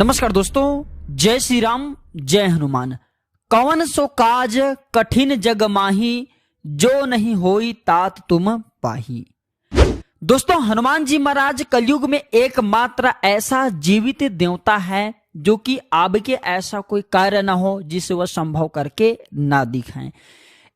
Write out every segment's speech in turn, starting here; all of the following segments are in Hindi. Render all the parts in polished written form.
नमस्कार दोस्तों, जय श्री राम, जय हनुमान। कवन सो काज कठिन जग माही, जो नहीं होई तात तुम पाही। दोस्तों, हनुमान जी महाराज कलयुग में एकमात्र ऐसा जीवित देवता है जो कि आपके ऐसा कोई कार्य ना हो जिसे वह संभव करके ना दिखाएं।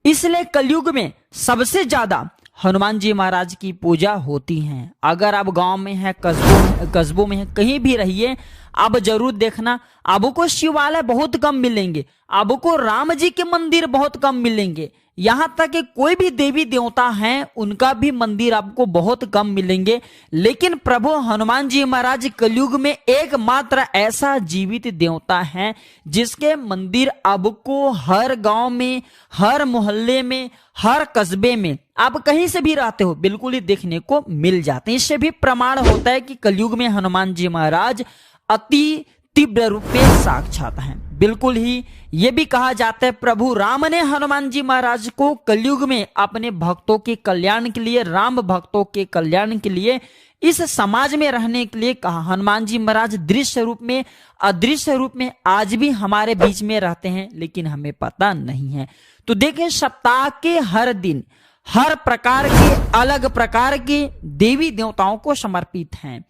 इसलिए कलयुग में सबसे ज्यादा हनुमान जी महाराज की पूजा होती है। अगर आप गांव में है, कस्बों में है, कहीं भी रहिए, आप जरूर देखना, आपको शिवालय बहुत कम मिलेंगे, आपको राम जी के मंदिर बहुत कम मिलेंगे, यहां तक कि कोई भी देवी देवता हैं उनका भी मंदिर आपको बहुत कम मिलेंगे। लेकिन प्रभु हनुमान जी महाराज कलयुग में एकमात्र ऐसा जीवित देवता है जिसके मंदिर आपको हर गांव में, हर मोहल्ले में, हर कस्बे में, आप कहीं से भी रहते हो, बिल्कुल ही देखने को मिल जाते हैं। इससे भी प्रमाण होता है कि कलयुग में हनुमान जी महाराज अति तीव्र रूप में साक्षात हैं। बिल्कुल ही ये भी कहा जाता है प्रभु राम ने हनुमान जी महाराज को कलयुग में अपने भक्तों के कल्याण के लिए, राम भक्तों के कल्याण के लिए, इस समाज में रहने के लिए कहा। हनुमान जी महाराज दृश्य रूप में, अदृश्य रूप में आज भी हमारे बीच में रहते हैं, लेकिन हमें पता नहीं है। तो देखें, सप्ताह के हर दिन हर प्रकार के, अलग प्रकार के देवी देवताओं को समर्पित हैं।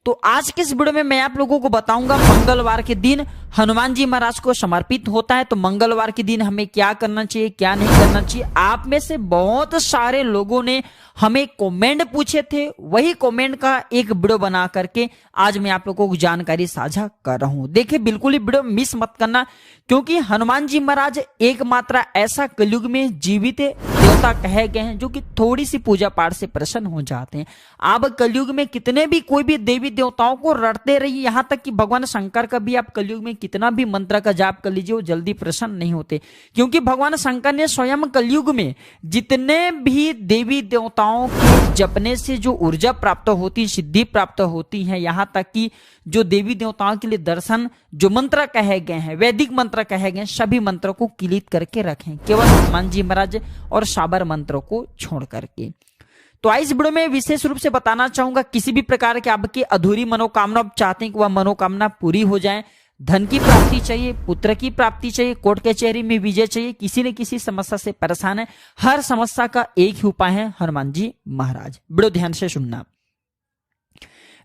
तो आज के इस वीडियो में मैं आप लोगों को बताऊंगा मंगलवार के दिन हनुमान जी महाराज को समर्पित होता है। तो मंगलवार के दिन हमें क्या करना चाहिए, क्या नहीं करना चाहिए। आप में से बहुत सारे लोगों ने हमें कमेंट पूछे थे, वही कमेंट का एक वीडियो बना करके आज मैं आप लोगों को जानकारी साझा कर रहा हूं। देखिए, बिल्कुल ही वीडियो मिस मत करना, क्योंकि हनुमान जी महाराज एकमात्र ऐसा कलयुग में जीवित देवता कहे गए हैं जो कि थोड़ी सी पूजा पाठ से प्रसन्न हो जाते हैं। आप कलयुग में कितने भी कोई भी देवी देवताओं को रटते रहिए, यहां तक कि भगवान शंकर का भी आप कलयुग में कितना भी मंत्र का जाप कर लीजिए, वो जल्दी प्रसन्न नहीं होते, क्योंकि भगवान शंकर ने स्वयं कलयुग में जितने भी देवी देवताओं के जपने से जो ऊर्जा प्राप्त होती, सिद्धि प्राप्त होती है, यहां तक कि जो देवी देवताओं के लिए दर्शन, जो मंत्र कहे गए हैं, वैदिक मंत्र कहे गए हैं, सभी मंत्रों को किलित करके रखें, केवल हनुमान जी महाराज और साबर मंत्रों को छोड़ करके। तो इस वीडियो में विशेष रूप से बताना चाहूंगा, किसी भी प्रकार के आपकी अधूरी मनोकामना आप चाहते हैं कि वह मनोकामना पूरी हो जाए, धन की प्राप्ति चाहिए, पुत्र की प्राप्ति चाहिए, कोर्ट कचहरी में विजय चाहिए, किसी न किसी समस्या से परेशान है, हर समस्या का एक ही उपाय है हनुमान जी महाराज। वीडियो ध्यान से सुनना।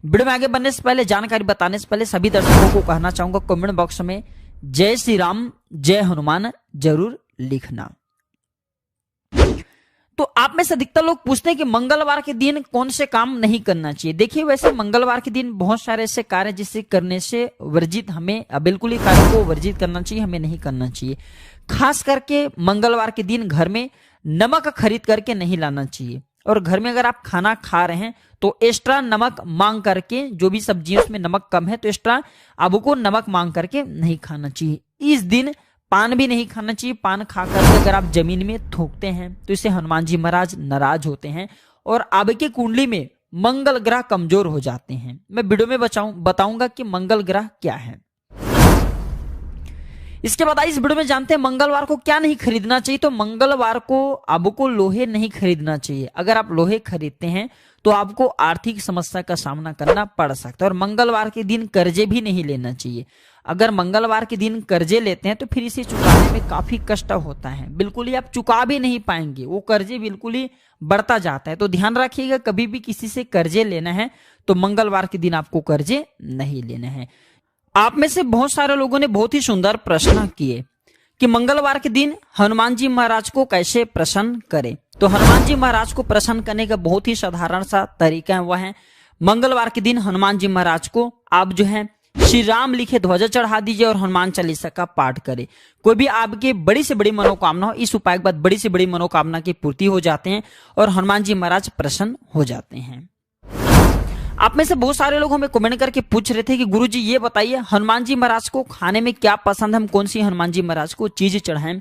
वीडियो में आगे बढ़ने से पहले, जानकारी बताने से पहले सभी दर्शकों को कहना चाहूंगा, कमेंट बॉक्स में जय श्री राम, जय हनुमान जरूर लिखना। तो आप में से अधिकतर लोग पूछते हैं कि मंगलवार के दिन कौन से काम नहीं करना चाहिए। देखिए, वैसे मंगलवार के दिन बहुत सारे ऐसे कार्य जिसे करने से वर्जित, हमें बिल्कुल ही कार्य को वर्जित करना चाहिए, हमें नहीं करना चाहिए। खास करके मंगलवार के दिन घर में नमक खरीद करके नहीं लाना चाहिए, और घर में अगर आप खाना खा रहे हैं तो एक्स्ट्रा नमक मांग करके, जो भी सब्जियों में नमक कम है तो एक्स्ट्रा आपको नमक मांग करके नहीं खाना चाहिए। इस दिन पान भी नहीं खाना चाहिए। पान खाकर अगर आप जमीन में थूकते हैं तो इससे हनुमान जी महाराज नाराज होते हैं और आपके कुंडली में मंगल ग्रह कमजोर हो जाते हैं। मैं वीडियो में बताऊंगा कि मंगल ग्रह क्या है। इसके बाद इस वीडियो में जानते हैं मंगलवार को क्या नहीं खरीदना चाहिए। तो मंगलवार को आपको लोहे नहीं खरीदना चाहिए। अगर आप लोहे खरीदते हैं तो आपको आर्थिक समस्या का सामना करना पड़ सकता है। और मंगलवार के दिन कर्जे भी नहीं लेना चाहिए। अगर मंगलवार के दिन कर्जे लेते हैं तो फिर इसे चुकाने में काफी कष्ट होता है, बिल्कुल ही आप चुका भी नहीं पाएंगे, वो कर्जे बिल्कुल ही बढ़ता जाता है। तो ध्यान रखिएगा, कभी भी किसी से कर्जे लेना है तो मंगलवार के दिन आपको कर्जे नहीं लेने हैं। आप में से बहुत सारे लोगों ने बहुत ही सुंदर प्रश्न किए कि मंगलवार के दिन हनुमान जी महाराज को कैसे प्रसन्न करें। तो हनुमान जी महाराज को प्रसन्न करने का बहुत ही साधारण सा तरीका है, वह है मंगलवार के दिन हनुमान जी महाराज को आप जो है श्री राम लिखे ध्वजा चढ़ा दीजिए और हनुमान चालीसा का पाठ करें। कोई भी आपकी बड़ी से बड़ी मनोकामना हो, इस उपाय के बाद बड़ी से बड़ी मनोकामना की पूर्ति हो जाते हैं और हनुमान जी महाराज प्रसन्न हो जाते हैं। आप में से बहुत सारे लोग हमें कमेंट करके पूछ रहे थे कि गुरुजी ये बताइए हनुमान जी महाराज को खाने में क्या पसंद है, हम कौन सी हनुमान जी महाराज को चीज चढ़ाएं।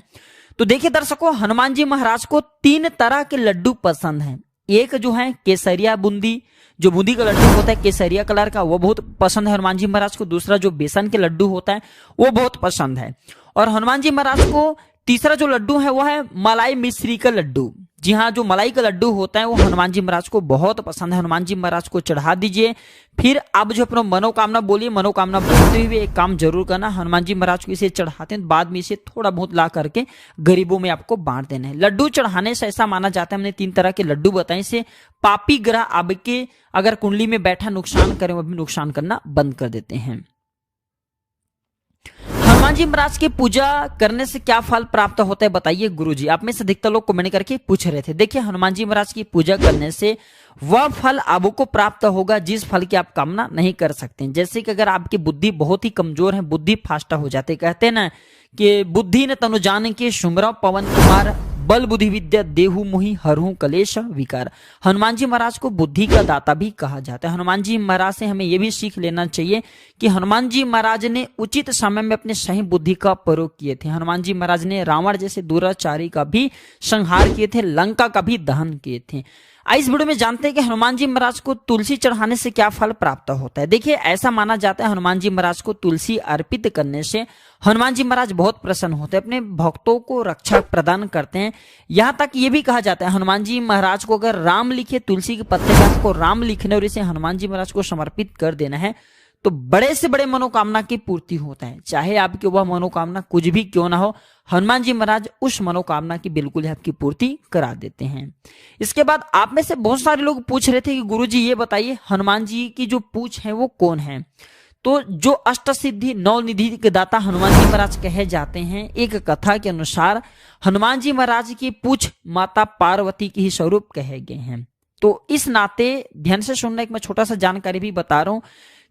तो देखिए दर्शकों, हनुमान जी महाराज को 3 तरह के लड्डू पसंद हैं। एक जो है केसरिया बूंदी, जो बूंदी का लड्डू होता है केसरिया कलर का, वो बहुत पसंद है हनुमान जी महाराज को। दूसरा जो बेसन के लड्डू होता है वो बहुत पसंद है। और हनुमान जी महाराज को तीसरा जो लड्डू है वो है मलाई मिश्री का लड्डू। जी हाँ, जो मलाई का लड्डू होता है वो हनुमान जी महाराज को बहुत पसंद है। हनुमान जी महाराज को चढ़ा दीजिए। फिर आप जो अपना मनोकामना बोलिए, मनोकामना बोलते हुए एक काम जरूर करना, हनुमान जी महाराज को इसे चढ़ाते हैं बाद में इसे थोड़ा बहुत ला करके गरीबों में आपको बांट देना है। लड्डू चढ़ाने से ऐसा माना जाता है, हमने 3 तरह के लड्डू बताए, इसे पापी ग्रह आपके अगर कुंडली में बैठा नुकसान करें वो भी नुकसान करना बंद कर देते हैं। हनुमान जी महाराज की पूजा करने से क्या फल प्राप्त होता है बताइए गुरुजी। आप में से अधिकतर लोग कमेंट करके पूछ रहे थे। देखिए, हनुमान जी महाराज की पूजा करने से वह फल आपको प्राप्त होगा जिस फल की आप कामना नहीं कर सकते। जैसे कि अगर आपकी बुद्धि बहुत ही कमजोर है, बुद्धि फास्ट हो जाते, कहते हैं ना कि बुद्धि न तनु जान के सुमरा पवन कुमार, बल बुद्धि विद्या देहु मुहि हरहु कलेश विकार। हनुमान जी महाराज को बुद्धि का दाता भी कहा जाता है। हनुमान जी महाराज से हमें यह भी सीख लेना चाहिए कि हनुमान जी महाराज ने उचित समय में अपने सही बुद्धि का प्रयोग किए थे। हनुमान जी महाराज ने रावण जैसे दुराचारी का भी संहार किए थे, लंका का भी दहन किए थे। इस वीडियो में जानते हैं कि हनुमान जी महाराज को तुलसी चढ़ाने से क्या फल प्राप्त होता है। देखिए, ऐसा माना जाता है हनुमान जी महाराज को तुलसी अर्पित करने से हनुमान जी महाराज बहुत प्रसन्न होते हैं, अपने भक्तों को रक्षा प्रदान करते हैं। यहाँ तक ये भी कहा जाता है हनुमान जी महाराज को अगर राम लिखे तुलसी के पत्ते का आपको राम लिखने और इसे हनुमान जी महाराज को समर्पित कर देना है तो बड़े से बड़े मनोकामना की पूर्ति होता है। चाहे आपकी वह मनोकामना कुछ भी क्यों ना हो, हनुमान जी महाराज उस मनोकामना की बिल्कुल आपकी पूर्ति करा देते हैं। इसके बाद आप में से बहुत सारे लोग पूछ रहे थे कि गुरुजी ये बताइए हनुमान जी की जो पूछ है वो कौन है। तो जो अष्ट सिद्धि 9 निधि के दाता हनुमान जी महाराज कहे जाते हैं, एक कथा के अनुसार हनुमान जी महाराज की पूछ माता पार्वती की ही स्वरूप कहे गए हैं। तो इस नाते ध्यान से सुनना, एक मैं छोटा सा जानकारी भी बता रहा हूं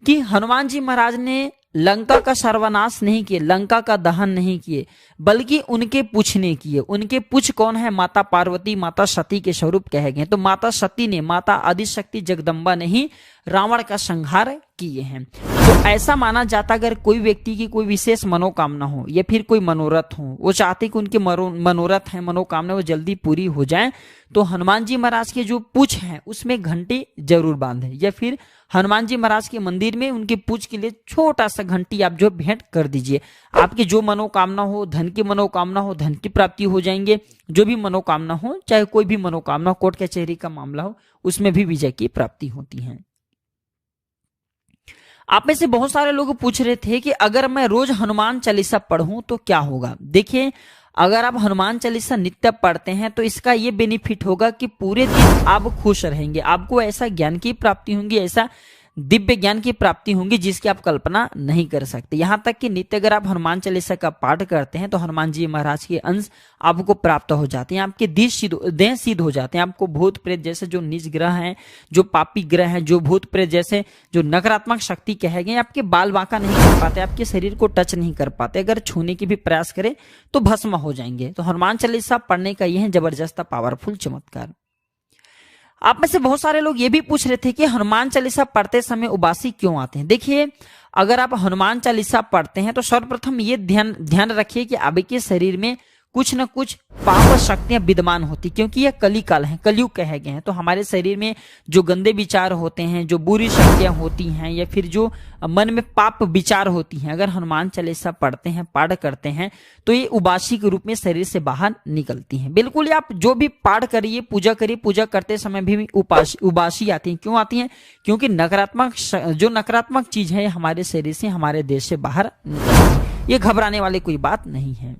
कि हनुमान जी महाराज ने लंका का सर्वनाश नहीं किए, लंका का दहन नहीं किए, बल्कि उनके पूछ ने किए। उनके पूछ कौन है? माता पार्वती, माता सती के स्वरूप कहे गए। तो माता सती ने, माता आदिशक्ति जगदम्बा ने ही रावण का संहार किए हैं। तो ऐसा माना जाता अगर कोई व्यक्ति की कोई विशेष मनोकामना हो या फिर कोई मनोरथ हो, वो चाहते कि उनके मनोरथ है, मनोकामना वो जल्दी पूरी हो जाए, तो हनुमान जी महाराज के जो पूछ है उसमें घंटी जरूर बांधे, या फिर हनुमान जी महाराज के मंदिर में उनके पूछ के लिए छोटा सा घंटी आप जो भेंट कर दीजिए। आपकी जो मनोकामना हो, धन की मनोकामना हो, धन की प्राप्ति हो जाएंगे। जो भी मनोकामना हो, चाहे कोई भी मनोकामना, कोर्ट कचहरी का मामला हो, उसमें भी विजय की प्राप्ति होती है। आप में से बहुत सारे लोग पूछ रहे थे कि अगर मैं रोज हनुमान चालीसा पढ़ूं तो क्या होगा। देखिए, अगर आप हनुमान चालीसा नित्य पढ़ते हैं तो इसका ये बेनिफिट होगा कि पूरे दिन आप खुश रहेंगे, आपको ऐसा ज्ञान की प्राप्ति होगी, ऐसा दिव्य ज्ञान की प्राप्ति होंगी जिसकी आप कल्पना नहीं कर सकते। यहां तक कि नित्य अगर आप हनुमान चालीसा का पाठ करते हैं तो हनुमान जी महाराज के अंश आपको प्राप्त हो जाते हैं, आपके देह सिद्ध हो जाते हैं। आपको भूत प्रेत जैसे जो नीच ग्रह हैं, जो पापी ग्रह हैं, जो भूत प्रेत जैसे जो नकारात्मक शक्ति कहे गए, आपके बाल बांका नहीं कर पाते, आपके शरीर को टच नहीं कर पाते, अगर छूने की भी प्रयास करें तो भस्म हो जाएंगे। तो हनुमान चालीसा पढ़ने का यह है जबरदस्त पावरफुल चमत्कार। आप में से बहुत सारे लोग ये भी पूछ रहे थे कि हनुमान चालीसा पढ़ते समय उबासी क्यों आते हैं। देखिए, अगर आप हनुमान चालीसा पढ़ते हैं तो सर्वप्रथम ये ध्यान रखिए कि आपके शरीर में कुछ न कुछ पाप शक्तियां विद्यमान होती, क्योंकि यह कली काल है, कलयुग कहे गए हैं। तो हमारे शरीर में जो गंदे विचार होते हैं, जो बुरी शक्तियां होती हैं, या फिर जो मन में पाप विचार होती हैं, अगर हनुमान चालीसा पढ़ते हैं, पाठ करते हैं, तो ये उबासी के रूप में शरीर से बाहर निकलती हैं। बिल्कुल, आप जो भी पाठ करिए, पूजा करिए, पूजा करते समय भी उबासी आती है। क्यों आती है? क्योंकि नकारात्मक चीज है हमारे शरीर से, हमारे देश से बाहर निकलती है। ये घबराने वाली कोई बात नहीं है।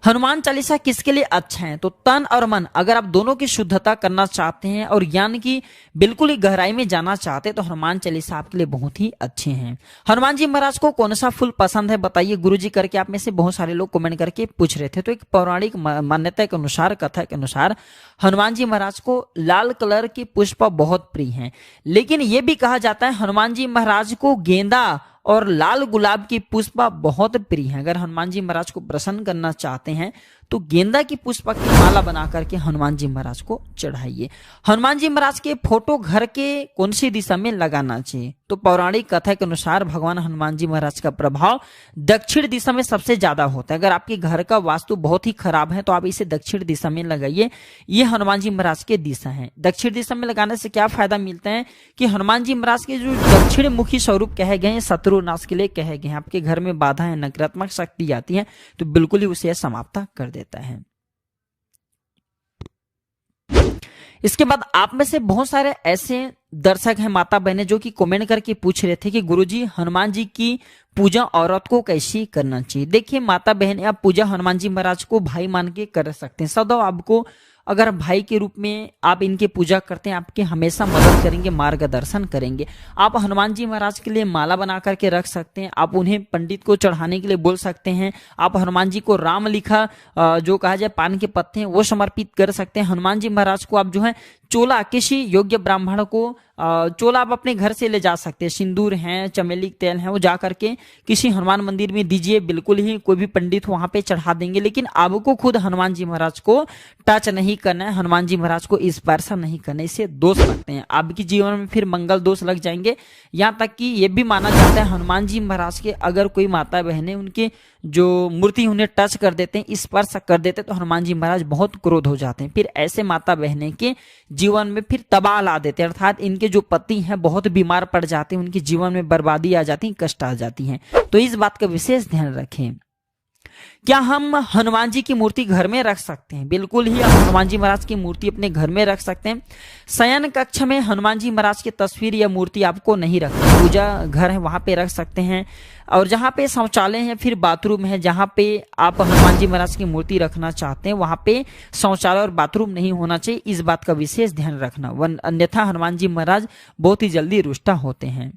हनुमान चालीसा किसके लिए अच्छा है? तो तन और मन, अगर आप दोनों की शुद्धता करना चाहते हैं और ज्ञान की बिल्कुल ही गहराई में जाना चाहते हैं तो हनुमान चालीसा आपके लिए बहुत ही अच्छे हैं। हनुमान जी महाराज को कौन सा फूल पसंद है बताइए गुरुजी करके आप में से बहुत सारे लोग कमेंट करके पूछ रहे थे। तो एक पौराणिक मान्यता के अनुसार, कथा के अनुसार, हनुमान जी महाराज को लाल कलर की पुष्प बहुत प्रिय हैं। लेकिन यह भी कहा जाता है हनुमान जी महाराज को गेंदा और लाल गुलाब की पुष्प बहुत प्रिय है। अगर हनुमान जी महाराज को प्रसन्न करना चाहते हैं तो गेंदा की पुष्प की माला बना करके हनुमान जी महाराज को चढ़ाइए। हनुमान जी महाराज के फोटो घर के कौन सी दिशा में लगाना चाहिए? तो पौराणिक कथा के अनुसार भगवान हनुमान जी महाराज का प्रभाव दक्षिण दिशा में सबसे ज्यादा होता है। अगर आपके घर का वास्तु बहुत ही खराब है तो आप इसे दक्षिण दिशा में लगाइए। ये हनुमान जी महाराज के दिशा है। दक्षिण दिशा में लगाने से क्या फायदा मिलता है कि हनुमान जी महाराज के जो दक्षिण मुखी स्वरूप कहे गए हैं, शत्रु नाश के लिए कहे गए हैं। आपके घर में बाधा है, नकारात्मक शक्ति आती है तो बिल्कुल ही उसे समाप्त कर देता है। इसके बाद आप में से बहुत सारे ऐसे दर्शक हैं, माता बहनें, जो कि कमेंट करके पूछ रहे थे कि गुरुजी हनुमान जी की पूजा औरत को कैसी करना चाहिए। देखिए माता बहन, आप पूजा हनुमान जी महाराज को भाई मान के कर सकते हैं। सदैव आपको अगर भाई के रूप में आप इनके पूजा करते हैं, आपके हमेशा मदद करेंगे, मार्गदर्शन करेंगे। आप हनुमान जी महाराज के लिए माला बना करके रख सकते हैं, आप उन्हें पंडित को चढ़ाने के लिए बोल सकते हैं। आप हनुमान जी को राम लिखा जो कहा जाए पान के पत्ते हैं वो समर्पित कर सकते हैं। हनुमान जी महाराज को आप जो है चोला, किसी योग्य ब्राह्मण को चोला आप अपने घर से ले जा सकते हैं। सिंदूर है, चमेली तेल है, वो जा करके किसी हनुमान मंदिर में दीजिए, बिल्कुल ही कोई भी पंडित वहां पे चढ़ा देंगे। लेकिन आपको खुद हनुमान जी महाराज को टच नहीं करना है, हनुमान जी महाराज को स्पर्श नहीं करना है, इससे दोष लगते हैं, आपके जीवन में फिर मंगल दोष लग जाएंगे। यहाँ तक कि ये भी माना जाता है हनुमान जी महाराज के अगर कोई माता बहनें उनके जो मूर्ति उन्हें टच कर देते हैं, स्पर्श कर देते हैं, तो हनुमान जी महाराज बहुत क्रोध हो जाते हैं। फिर ऐसे माता बहनें के जीवन में फिर तबाह ला देते हैं, अर्थात इनके जो पति हैं बहुत बीमार पड़ जाते हैं, उनके जीवन में बर्बादी आ जाती है, कष्ट आ जाती है। तो इस बात का विशेष ध्यान रखें। क्या हम हनुमान जी की मूर्ति घर में रख सकते हैं? बिल्कुल ही आप हनुमान जी महाराज की मूर्ति अपने घर में रख सकते हैं। शयन कक्ष में हनुमान जी महाराज की तस्वीर या मूर्ति आपको नहीं रखनी, पूजा घर है वहां पे रख सकते हैं। और जहां पे शौचालय है, फिर बाथरूम है, जहां पे आप हनुमान जी महाराज की मूर्ति रखना चाहते हैं वहां पे शौचालय और बाथरूम नहीं होना चाहिए, इस बात का विशेष ध्यान रखना, अन्यथा हनुमान जी महाराज बहुत ही जल्दी रुष्टा होते हैं।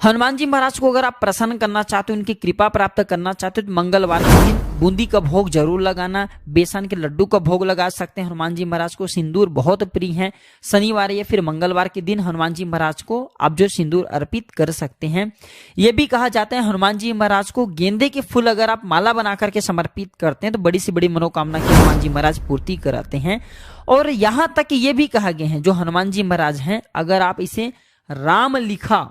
हनुमान जी महाराज को अगर आप प्रसन्न करना चाहते हो, उनकी कृपा प्राप्त करना चाहते हो, तो मंगलवार के दिन बूंदी का भोग जरूर लगाना, बेसन के लड्डू का भोग लगा सकते हैं। हनुमान जी महाराज को सिंदूर बहुत प्रिय है। शनिवार या फिर मंगलवार के दिन हनुमान जी महाराज को आप जो सिंदूर अर्पित कर सकते हैं। यह भी कहा जाता है हनुमान जी महाराज को गेंदे के फूल अगर आप माला बना करके समर्पित करते हैं तो बड़ी से बड़ी मनोकामना की हनुमान जी महाराज पूर्ति कराते हैं। और यहाँ तक ये भी कहा गया है जो हनुमान जी महाराज हैं, अगर आप इसे राम लिखा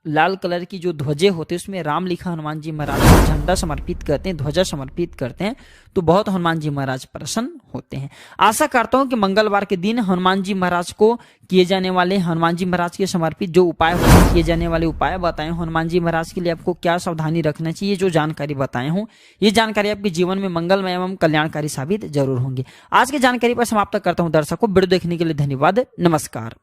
लाल कलर की जो ध्वजे होते हैं उसमें राम लिखा हनुमान जी महाराज को झंडा समर्पित करते हैं, ध्वजा समर्पित करते हैं, तो बहुत हनुमान जी महाराज प्रसन्न होते हैं। आशा करता हूं कि मंगलवार के दिन हनुमान जी महाराज को किए जाने वाले, हनुमान जी महाराज के समर्पित जो उपाय होते हैं, किए जाने वाले उपाय बताए हूं। हनुमान जी महाराज के लिए आपको क्या सावधानी रखना चाहिए, जो जानकारी बताए हूं, ये जानकारी आपके जीवन में मंगलमय एवं कल्याणकारी साबित जरूर होंगे। आज की जानकारी पर समाप्त करता हूं दर्शकों। वीडियो देखने के लिए धन्यवाद। नमस्कार।